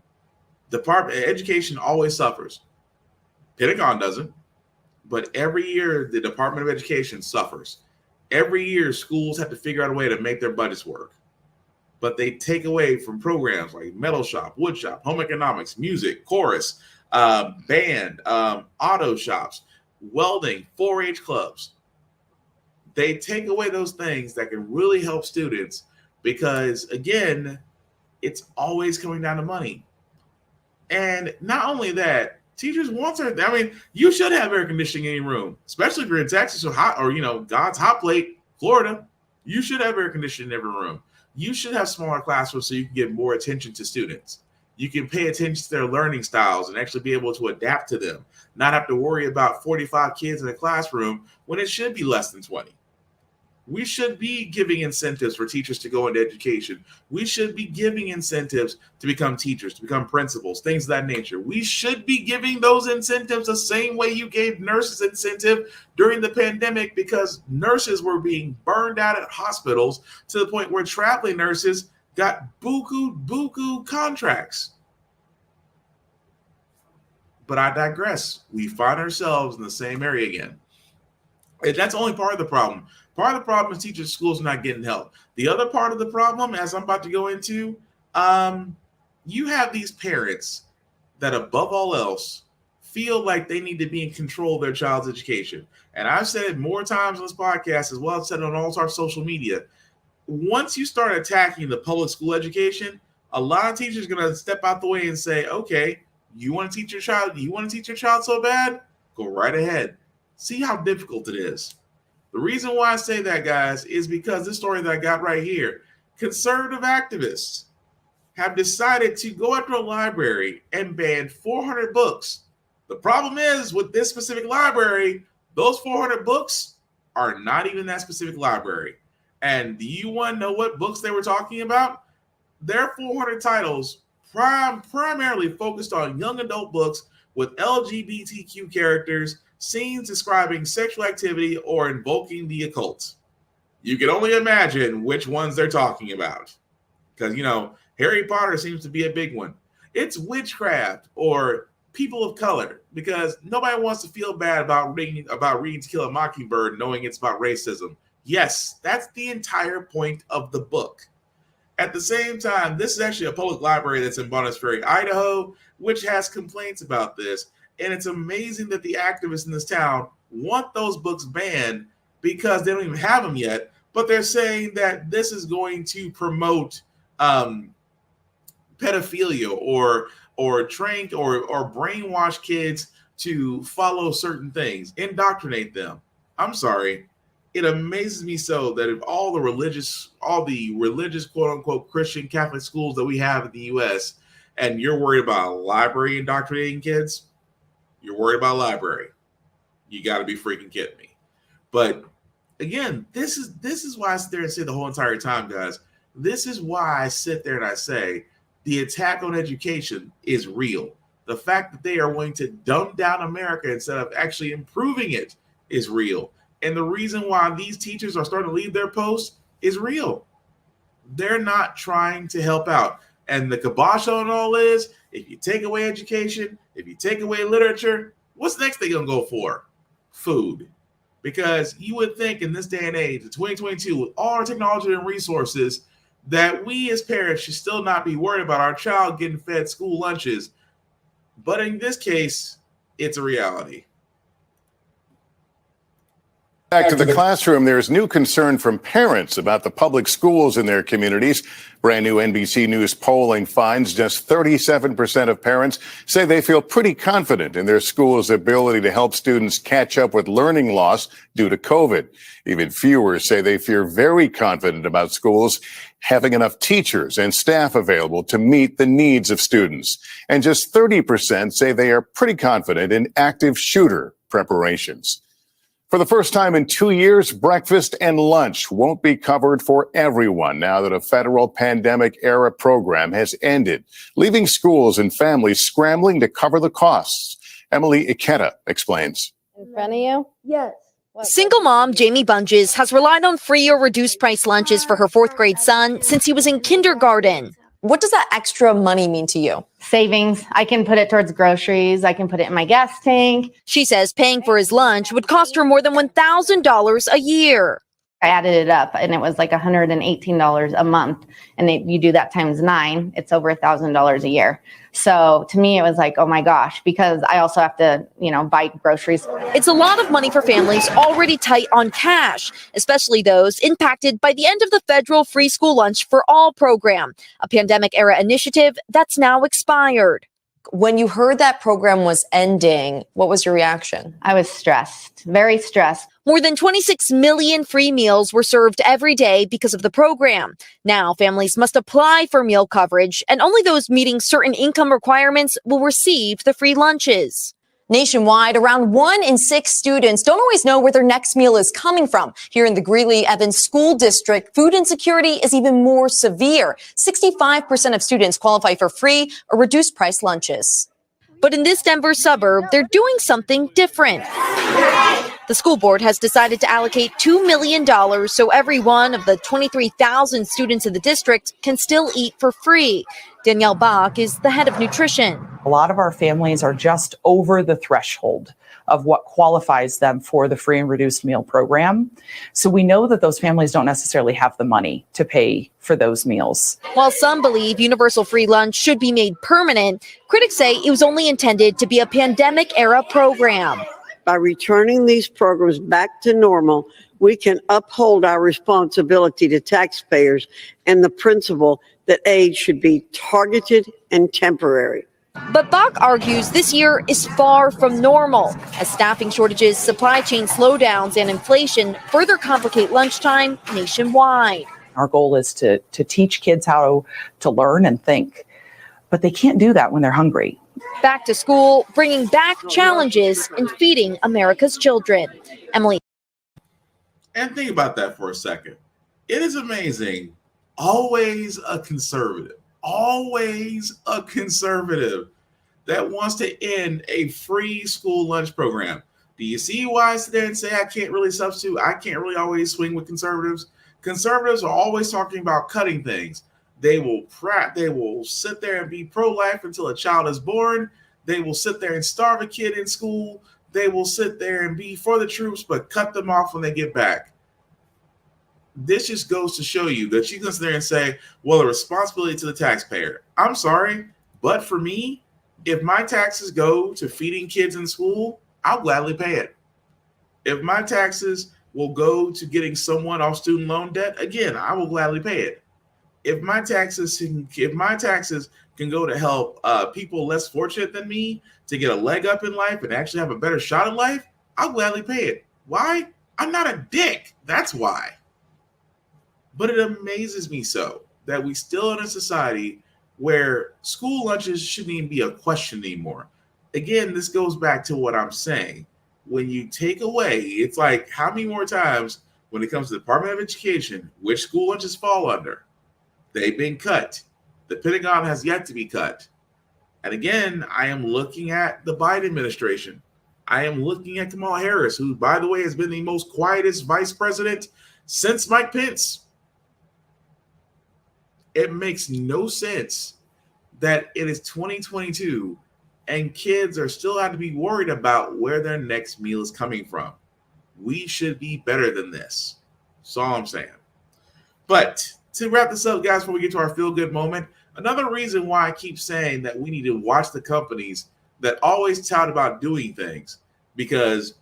Department Education always suffers. Pentagon doesn't, but every year the Department of Education suffers. Every year schools have to figure out a way to make their budgets work. But they take away from programs like metal shop, wood shop, home economics, music, chorus, band, auto shops, welding, 4-H clubs. They take away those things that can really help students because, again, it's always coming down to money. And not only that, teachers want certain. I mean, you should have air conditioning in your room, especially if you're in Texas or hot, or God's hot plate, Florida. You should have air conditioning in every room. You should have smaller classrooms so you can get more attention to students. You can pay attention to their learning styles and actually be able to adapt to them, not have to worry about 45 kids in a classroom when it should be less than 20. We should be giving incentives for teachers to go into education. We should be giving incentives to become teachers, to become principals, things of that nature. We should be giving those incentives the same way you gave nurses incentive during the pandemic, because nurses were being burned out at hospitals to the point where traveling nurses got buku contracts. But I digress. We find ourselves in the same area again. And that's only part of the problem. Part of the problem is teachers' schools not getting help. The other part of the problem, as I'm about to go into, you have these parents that above all else feel like they need to be in control of their child's education. And I've said it more times on this podcast, as well as said on all our social media. Once you start attacking the public school education, a lot of teachers are going to step out the way and say, okay, you want to teach your child so bad? Go right ahead. See how difficult it is. The reason why I say that, guys, is because this story that I got right here, conservative activists have decided to go after a library and ban 400 books. The problem is with this specific library, those 400 books are not even that specific library. And do you want to know what books they were talking about? Their 400 titles primarily focused on young adult books with LGBTQ characters, scenes describing sexual activity or invoking the occult. You can only imagine which ones they're talking about. Because, Harry Potter seems to be a big one. It's witchcraft or people of color, because nobody wants to feel bad about reading To Kill a Mockingbird knowing it's about racism. Yes, that's the entire point of the book. At the same time, this is actually a public library that's in Bonners Ferry, Idaho, which has complaints about this. And it's amazing that the activists in this town want those books banned because they don't even have them yet. But they're saying that this is going to promote pedophilia or train or brainwash kids to follow certain things, indoctrinate them. I'm sorry. It amazes me so that if all the religious quote unquote Christian Catholic schools that we have in the US, and you're worried about a library indoctrinating kids, you're worried about a library. You got to be freaking kidding me. But again, this is why I sit there and say the whole entire time, guys, this is why I sit there and I say the attack on education is real. The fact that they are wanting to dumb down America instead of actually improving it is real. And the reason why these teachers are starting to leave their posts is real. They're not trying to help out. And the kibosh on all is, if you take away education, if you take away literature, what's next they're going to go for? Food. Because you would think in this day and age, 2022, with all our technology and resources, that we as parents should still not be worried about our child getting fed school lunches. But in this case, it's a reality. Back to the classroom, there's new concern from parents about the public schools in their communities. Brand new NBC News polling finds just 37% of parents say they feel pretty confident in their school's ability to help students catch up with learning loss due to COVID. Even fewer say they feel very confident about schools having enough teachers and staff available to meet the needs of students. And just 30% say they are pretty confident in active shooter preparations. For the first time in 2 years, breakfast and lunch won't be covered for everyone now that a federal pandemic-era program has ended, leaving schools and families scrambling to cover the costs. Emily Ikeda explains. In front of you? Yes. Single mom Jamie Bunges has relied on free or reduced price lunches for her 4th grade son since he was in kindergarten. What does that extra money mean to you? Savings. I can put it towards groceries. I can put it in my gas tank. She says paying for his lunch would cost her more than $1,000 a year. I added it up and it was like $118 a month. And you do that times 9, it's over $1,000 a year. So to me, it was like, oh my gosh, because I also have to, buy groceries. It's a lot of money for families already tight on cash, especially those impacted by the end of the federal free school lunch for all program, a pandemic era initiative that's now expired. When you heard that program was ending, what was your reaction? I was stressed, very stressed. More than 26 million free meals were served every day because of the program. Now families must apply for meal coverage, and only those meeting certain income requirements will receive the free lunches. Nationwide, around 1 in 6 students don't always know where their next meal is coming from. Here in the Greeley-Evans School District, food insecurity is even more severe. 65% of students qualify for free or reduced price lunches. But in this Denver suburb, they're doing something different. The school board has decided to allocate $2 million so every one of the 23,000 students in the district can still eat for free. Danielle Bach is the head of nutrition. A lot of our families are just over the threshold of what qualifies them for the free and reduced meal program. So we know that those families don't necessarily have the money to pay for those meals. While some believe universal free lunch should be made permanent, critics say it was only intended to be a pandemic-era program. By returning these programs back to normal, we can uphold our responsibility to taxpayers and the principle that aid should be targeted and temporary. But Bach argues this year is far from normal, as staffing shortages, supply chain slowdowns, and inflation further complicate lunchtime nationwide. Our goal is to teach kids how to learn and think, but they can't do that when they're hungry. Back to school, bringing back challenges in feeding America's children. Emily. And think about that for a second. It is amazing. Always a conservative that wants to end a free school lunch program. Do you see why I sit there and say I can't really substitute? I can't really always swing with conservatives. Conservatives are always talking about cutting things. They will sit there and be pro-life until a child is born. They will sit there and starve a kid in school. They will sit there and be for the troops, but cut them off when they get back. This just goes to show you that you can sit there and say, well, the responsibility to the taxpayer. I'm sorry, but for me, if my taxes go to feeding kids in school, I'll gladly pay it. If my taxes will go to getting someone off student loan debt, again, I will gladly pay it. If my taxes can go to help people less fortunate than me to get a leg up in life and actually have a better shot at life, I'll gladly pay it. Why? I'm not a dick. That's why. But it amazes me so that we still in a society where school lunches shouldn't even be a question anymore. Again, this goes back to what I'm saying. When you take away, it's like how many more times when it comes to the Department of Education, which school lunches fall under? They've been cut. The Pentagon has yet to be cut. And again, I am looking at the Biden administration. I am looking at Kamala Harris, who, by the way, has been the most quietest vice president since Mike Pence. It makes no sense that it is 2022 and kids are still have to be worried about where their next meal is coming from. We should be better than this. That's all I'm saying. But to wrap this up, guys, before we get to our feel-good moment, another reason why I keep saying that we need to watch the companies that always tout about doing things, because,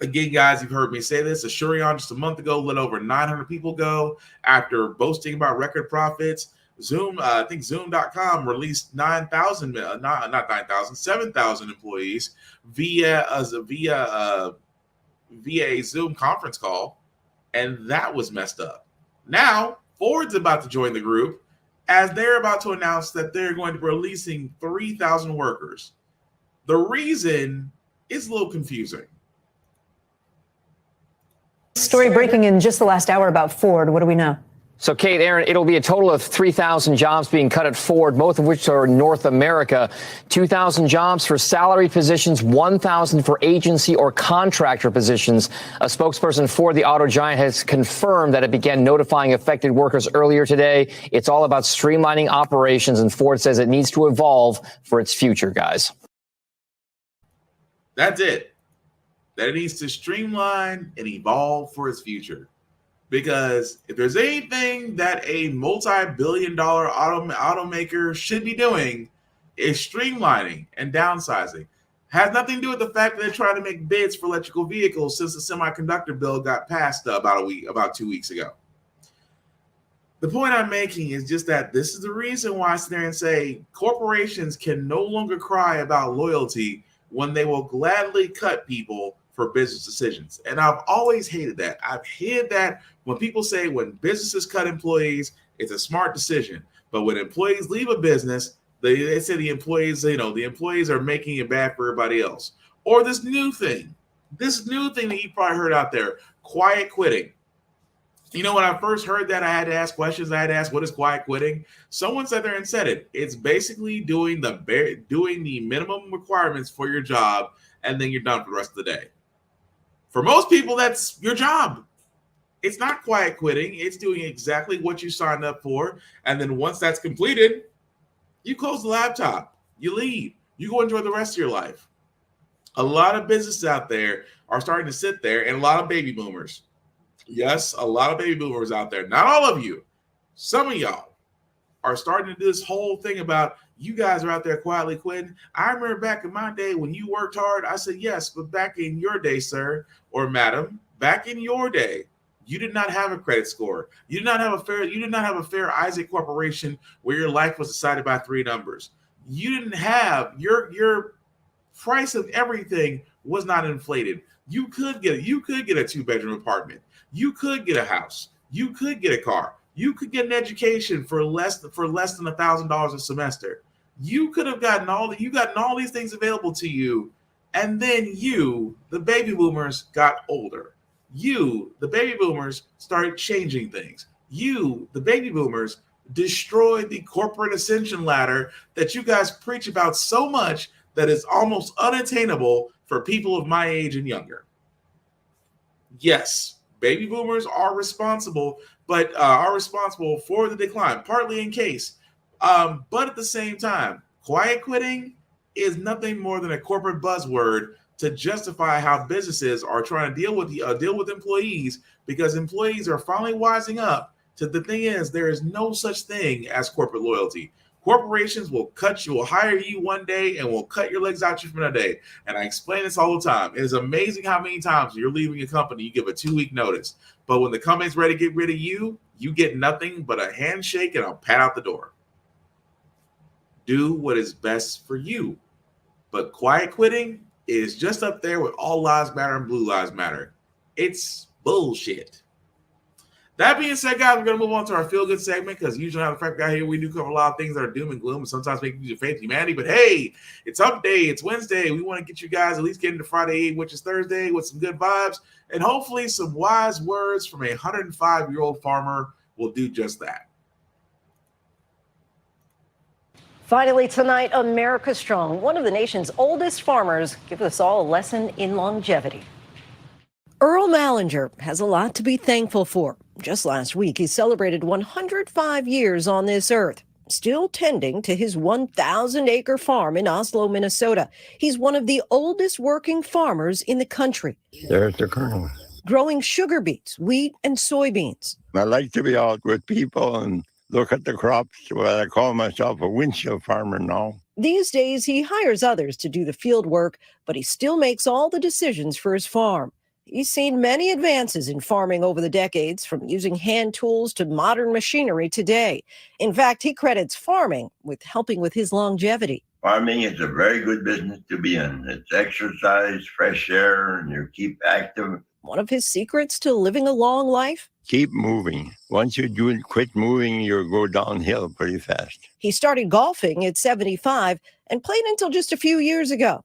again, guys, you've heard me say this. Asurion just a month ago let over 900 people go after boasting about record profits. Zoom, I think Zoom.com released 7,000 employees via a Zoom conference call, and that was messed up. Now, Ford's about to join the group as they're about to announce that they're going to be releasing 3,000 workers. The reason is a little confusing. Story breaking in just the last hour about Ford. What do we know? So, Kate, Aaron, it'll be a total of 3,000 jobs being cut at Ford, most of which are in North America. 2,000 jobs for salary positions, 1,000 for agency or contractor positions. A spokesperson for the auto giant has confirmed that it began notifying affected workers earlier today. It's all about streamlining operations, and Ford says it needs to evolve for its future, guys. That's it. That it needs to streamline and evolve for its future. Because if there's anything that a multi-billion-dollar automaker should be doing, is streamlining and downsizing. Has nothing to do with the fact that they're trying to make bids for electrical vehicles since the semiconductor bill got passed about 2 weeks ago. The point I'm making is just that this is the reason why I sit there and say corporations can no longer cry about loyalty when they will gladly cut people for business decisions. And I've always hated that. I've hated that when people say when businesses cut employees, it's a smart decision. But when employees leave a business, they say the employees are making it bad for everybody else. Or this new thing that you probably heard out there, quiet quitting. You know, when I first heard that, I had to ask questions. I had to ask, what is quiet quitting? Someone sat there and said it. It's basically doing the minimum requirements for your job, and then you're done for the rest of the day. For most people, that's your job. It's not quiet quitting. It's doing exactly what you signed up for. And then once that's completed, you close the laptop, you leave, you go enjoy the rest of your life. A lot of businesses out there are starting to sit there, and a lot of baby boomers. Yes, a lot of baby boomers out there. Not all of you. Some of y'all are starting to do this whole thing about you guys are out there quietly quitting. I remember back in my day when you worked hard. I said, yes, but back in your day, sir or madam, back in your day, you did not have a credit score. You did not have a fair Isaac Corporation where your life was decided by 3 numbers. You didn't have your price of everything was not inflated. You could get a 2-bedroom apartment. You could get a house. You could get a car. You could get an education for less than $1,000 a semester. You could have gotten all these things available to you, and then you, the baby boomers, got older. You, the baby boomers, started changing things. You, the baby boomers, destroyed the corporate ascension ladder that you guys preach about so much that is almost unattainable for people of my age and younger. Yes, baby boomers are responsible, but are responsible for the decline, partly in case. But at the same time, quiet quitting is nothing more than a corporate buzzword to justify how businesses are trying to deal with employees, because employees are finally wising up to the thing is there is no such thing as corporate loyalty. Corporations will hire you one day and will cut your legs out you from another day. And I explain this all the time. It is amazing how many times you're leaving a company, you give a 2-week notice. But when the company's ready to get rid of you, you get nothing but a handshake and a pat out the door. Do what is best for you. But quiet quitting is just up there with all lives matter and blue lives matter. It's bullshit. That being said, guys, we're going to move on to our feel-good segment, because usually on the Frack Guy here, we do cover a lot of things that are doom and gloom and sometimes make you faith in humanity. But hey, it's hump day. It's Wednesday. We want to get you guys at least get into Friday, which is Thursday, with some good vibes. And hopefully some wise words from a 105-year-old farmer will do just that. Finally tonight, America Strong, one of the nation's oldest farmers, gives us all a lesson in longevity. Earl Mallinger has a lot to be thankful for. Just last week, he celebrated 105 years on this earth, still tending to his 1,000-acre farm in Oslo, Minnesota. He's one of the oldest working farmers in the country. There's the colonel. Growing sugar beets, wheat, and soybeans. I like to be out with people and look at the crops. Well, I call myself a windshield farmer now. These days, he hires others to do the field work, but he still makes all the decisions for his farm. He's seen many advances in farming over the decades, from using hand tools to modern machinery today. In fact, he credits farming with helping with his longevity. Farming is a very good business to be in. It's exercise, fresh air, and you keep active. One of his secrets to living a long life? Keep moving. Once you quit moving, you'll go downhill pretty fast. He started golfing at 75 and played until just a few years ago.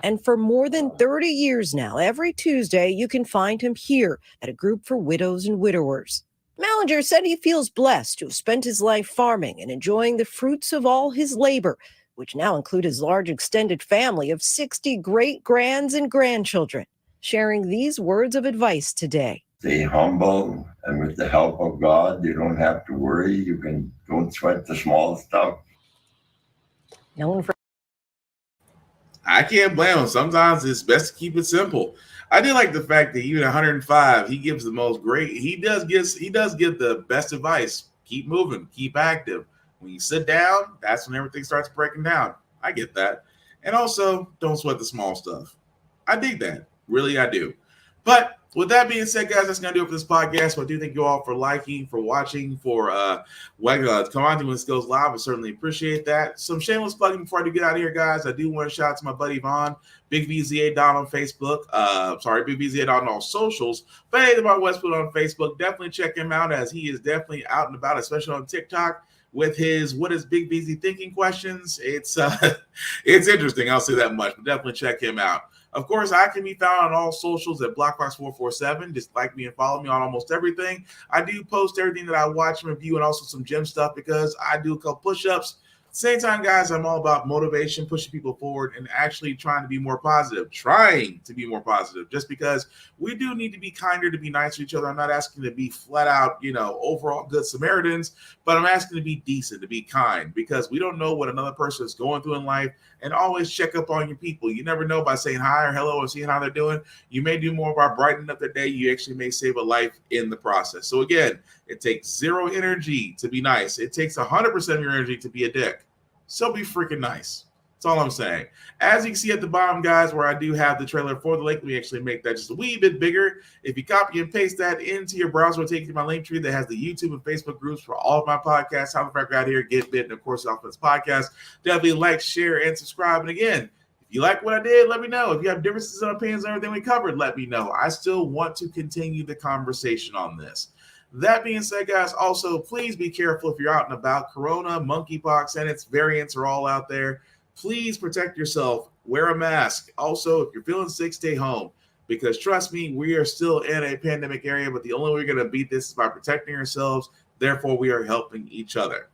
And for more than 30 years now, every Tuesday, you can find him here at a group for widows and widowers. Mallinger said he feels blessed to have spent his life farming and enjoying the fruits of all his labor, which now include his large extended family of 60 great-grands and grandchildren, sharing these words of advice today. Stay humble, and with the help of God, you don't have to worry. You can don't sweat the small stuff. Known for I can't blame him. Sometimes it's best to keep it simple. I do like the fact that even 105, he gives the most great. He does give the best advice. Keep moving, keep active. When you sit down, that's when everything starts breaking down. I get that. And also, don't sweat the small stuff. I dig that. Really, I do. But with that being said, guys, that's going to do it for this podcast. So I do thank you all for liking, for watching, for commenting when this goes live. I certainly appreciate that. Some shameless plugging before I do get out of here, guys. I do want to shout out to my buddy Vaughn, Big VZA Don on Facebook. Big VZA Don on all socials. But hey, about Westwood on Facebook. Definitely check him out, as he is definitely out and about, especially on TikTok, with his "What is Big VZ Thinking" questions. It's interesting. I'll say that much. But definitely check him out. Of course, I can be found on all socials at BlockBox447. Just like me and follow me on almost everything. I do post everything that I watch and review, and also some gym stuff, because I do a couple push-ups. Same time, guys, I'm all about motivation, pushing people forward, and actually trying to be more positive, just because we do need to be kinder, to be nicer to each other. I'm not asking to be flat out, overall good Samaritans, but I'm asking to be decent, to be kind, because we don't know what another person is going through in life. And always check up on your people. You never know, by saying hi or hello or seeing how they're doing, you may do more by brightening up their day. You actually may save a life in the process. So again, it takes zero energy to be nice. It takes 100% of your energy to be a dick. So be freaking nice. That's all I'm saying. As you can see at the bottom, guys, where I do have the trailer for the link, let me actually make that just a wee bit bigger. If you copy and paste that into your browser, it'll take you to my link tree that has the YouTube and Facebook groups for all of my podcasts. How the Frack out here, Get Bit, and of course, the Offense Podcast. Definitely like, share, and subscribe. And again, if you like what I did, let me know. If you have differences in opinions on everything we covered, let me know. I still want to continue the conversation on this. That being said, guys, also please be careful if you're out and about. Corona, monkeypox, and its variants are all out there. Please protect yourself. Wear a mask. Also, if you're feeling sick, stay home. Because trust me, we are still in a pandemic area, but the only way we're going to beat this is by protecting ourselves. Therefore, we are helping each other.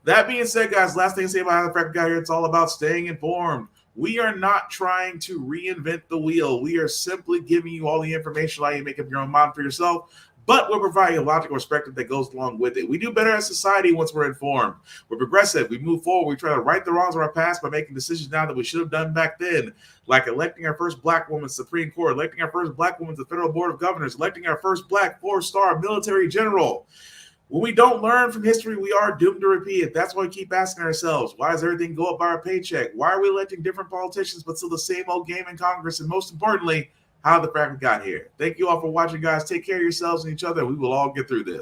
That being said, guys, last thing to say about how the Frack got here, it's all about staying informed. We are not trying to reinvent the wheel. We are simply giving you all the information, allow you to make up your own mind for yourself. But we're providing a logical perspective that goes along with it. We do better as society once we're informed. We're progressive. We move forward. We try to right the wrongs of our past by making decisions now that we should have done back then, like electing our first black woman to the Supreme Court, electing our first black woman to the Federal Board of Governors, electing our first black 4-star military general. When we don't learn from history, we are doomed to repeat it. That's why we keep asking ourselves, why does everything go up by our paycheck? Why are we electing different politicians but still the same old game in Congress? And most importantly, how the Frack got here. Thank you all for watching, guys. Take care of yourselves and each other. We will all get through this.